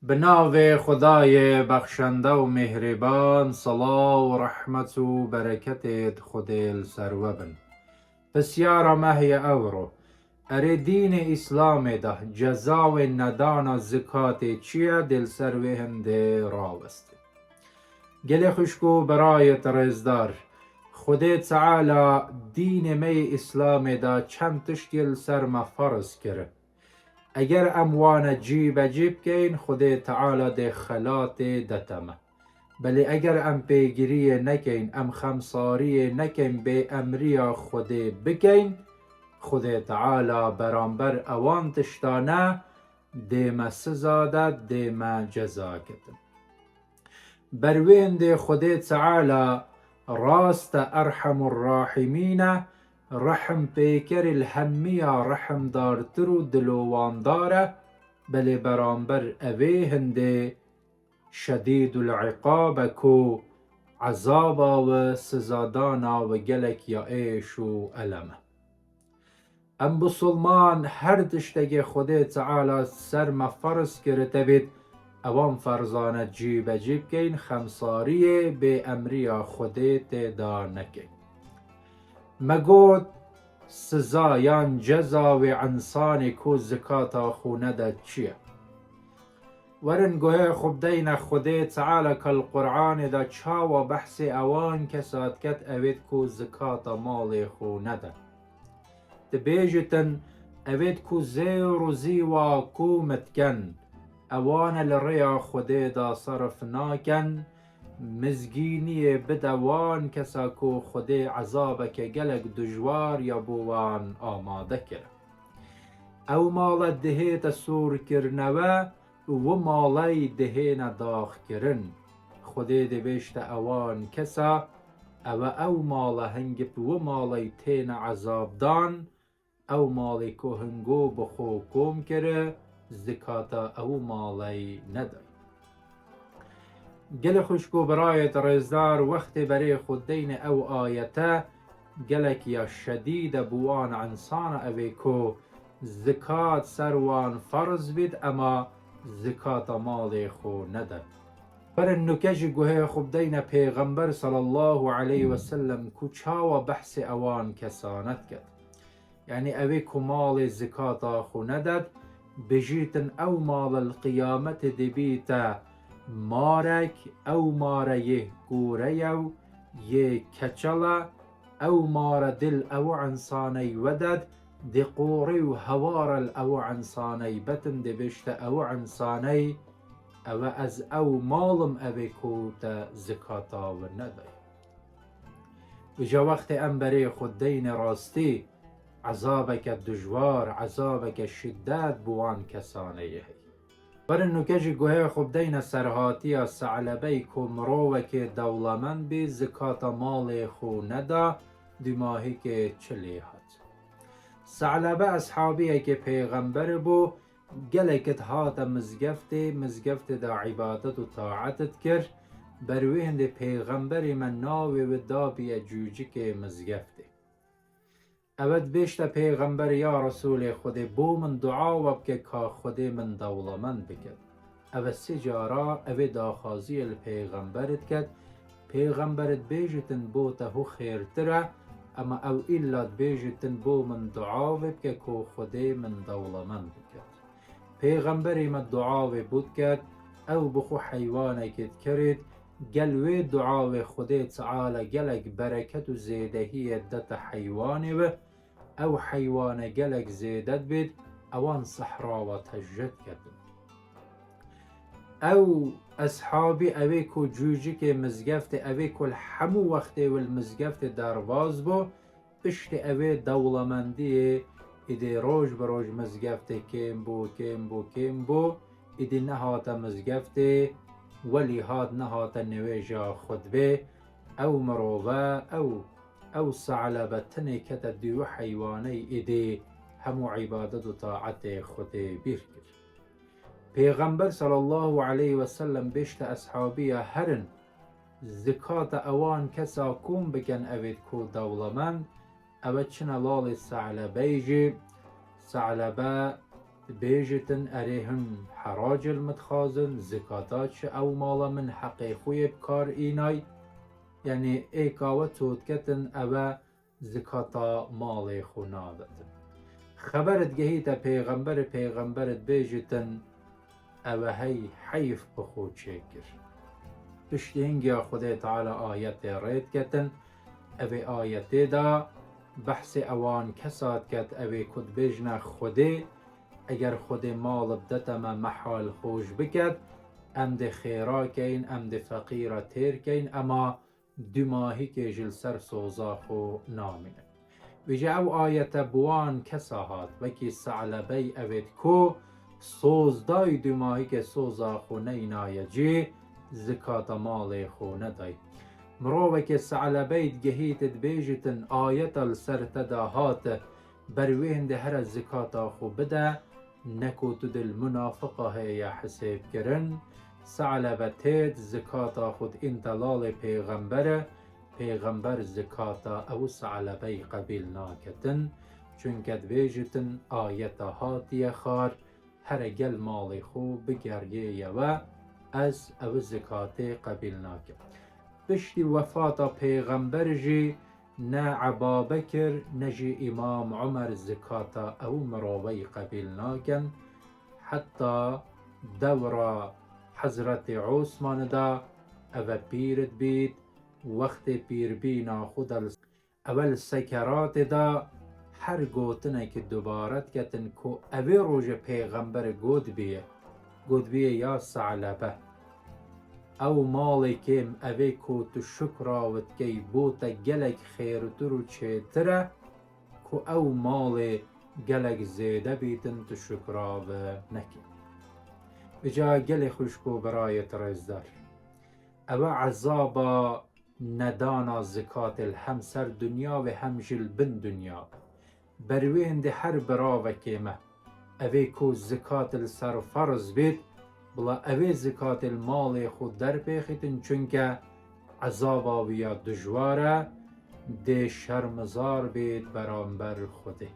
به نام خدای بخشنده و مهربان. صلاة و رحمت و برکت خود سرو بن بسیار مهی اورو اره دین اسلام ده جزا و ندانا زکات چیه دل سروی هنده راوسته گل خوشکو برای رزدار خود تعالی دین می اسلام ده چند تشکیل سرما فرض کرد. اگر اموان جیب کین خود تعالی ده خلات دتمه بلی اگر ام پیگیری نکین ام خمساری نکین به امریا خود بکین خود تعالی برانبر اوان تشتانه دیمه سزا داد دیمه جزا کتن بروین خود تعالی راست ارحم الراحمین رحم پیکر الهمیا رحم دارتر و دلوان داره بلی برانبر اوی هنده شدید العقاب کو عذابا و سزادانا و گلک یا ایش و علمه ام بسلمان هر تشتگی خود تعالی سر مفرس کرده بید اوان فرزانه جیب کین خمساری به امریا خود تیدا نکین مگود سزا یان جزا و انسان کو زکاتا خونه دا چیه ورن گوه خوب دین خود تعالی کل قرآن دا چا و بحث اوان کساد کت اوید کو زکاتا مال خونه دا تبیجتن اوید کو زیر و زیوا کو متکن اوان لریا خود دا صرف ناکن مزگینی بدوان کسا کو خود عذاب که گلک دجوار یا بوان آماده کرد او مال دهیت سور کرنوه و مالای دهین داخ کرن خود دوشت اوان کسا او مال هنگپ و مالای تین عذاب دان او مالی که هنگو بخو کم کره زکاتا او مالی ندای گل خوشکو برای رزدار وقت برای خود دین او آیته گلک یا شدید بوان انسان اوی کو زکات سروان فرض بید اما زکات مال خو نداد بر نکش گوه خوب دین پیغمبر صلی الله علیه و سلم کو چاو بحث اوان کسانت کرد یعنی اوی کو مال زکات خو نداد بجیتن او مال القیامت دبیتا مارک او ماره یه گوره یو یه کچلا او ماره دل او انسانی ودد دی قوری و هوار او انسانی بتن دی بشت او انسانی او از او مالم اوی کوتا زکاتا و ندای و جا وقت ام برای خود دین راستی عذابک دجوار عذابک شدت بوان کسانیه بر نکج گوه خوب دین سرهاتی ثعلبه کمرو که دولمن بی زکات مال خو ندا دماهی که چلی هات ثعلبه اصحابیه که پیغمبر بو گلکت هات مزگفت دا عبادت و طاعتت کرد برویند پیغمبر من ناوی و دابی جوجی که مزگفته اود بیشت پیغمبر یا رسول خود بو من دعا و که خود من دولمند بکد او سجارا او داخازی الپیغمبرت کد پیغمبرت بیجتن بو تهو خیرتره اما او ایلاد بیجتن بو من دعا و که خود من دولمند بکد پیغمبری من دعا و بود کد او بخو حیوانه کد کرد گلوی دعا و خود تعالی گلک برکت و زیدهی دت حیوانه و او حیوان گلک زیدت بید اوان صحرا و تجد کردن او اصحابی اوی کو جوجی که مزگفت اوی کل همو وقتی و المزگفت درواز بو پشت اوی دولمندی ایدی روش بروش مزگفت کم بو ایدی نهات مزگفت ولی هاد نهات نویجا خود به او مروبه او ثعلبه تنی کت دیو حیوانی ایدی همو عبادت و طاعت خود بیر کرد پیغمبر صلی الله علیه و سلم بیشت اصحابی هرن زکات اوان کسا کم بکن اوید کو دولمن او چنه لال ثعلبه جی ثعلبه بيجتن أريهن حراج المتخازن زكاتات أو مالا من حقي خوي بكار إيناي يعني إيكاوة توتكتن أبا زكاتا مالي خنابتن خبرت جهيتا پیغمبرت بيجتن أبا هي حيف بخود شكر بشتهنجي خدا تعالى آيات ريت كتن أبي آيات دا بحث اوان کسات کت اوی کد بجنه خوده اگر خود مال بدتما محال خوش بکد ام ده خیرا کین ام ده فقیرا تیر کین اما دو ماهی که جل سر سوزا خو نامینه ویجه او آیت بوان کسا هات وکی سعلبی اوید کو سوزدای دو ماهی که سوزا خو نینای جی زکات مال خو ندای مروك السعلبيت جهيت بيجتن آية السرتدا هات بروين دهر الزكاة خو بدا نكو تد المنافقة هي حساب كرن سعلبتيت زكاة خود انتلال پیغمبر زكاة او سعلبي قبيل ناكتن چونكت بيجتن آية هاتي خار هر گل مال خو بگرگه و از او زكاة قبيل ناكت بشتی وفاتا پیغمبر جی نه عبابکر نجی امام عمر زکاتا او مروی قبیل ناکن حتی دورا حضرت عثمان دا او پیرت بید وقت پیر بینا خود اول سکرات دا هر گوتنه که دوبارت کتن که اوی روژ پیغمبر گود بیه یا ثعلبه او مالی کم اوی کو تو شکراوت کی بوتا گلک خیرتر و چیتره کو او مالی گلک زیده بیتن تو شکراو نکی بجا گل خوشکو برای ترزدار او عذابا ندانا زکات الهم سر دنیا و هم جل بن دنیا بروین ده هر براو کمه اوی کو زکات السر فرض بید بلا اوی زکات المال خود در پیختن چونکه عذابا ویا دجواره ده شرمزار بید برانبر خوده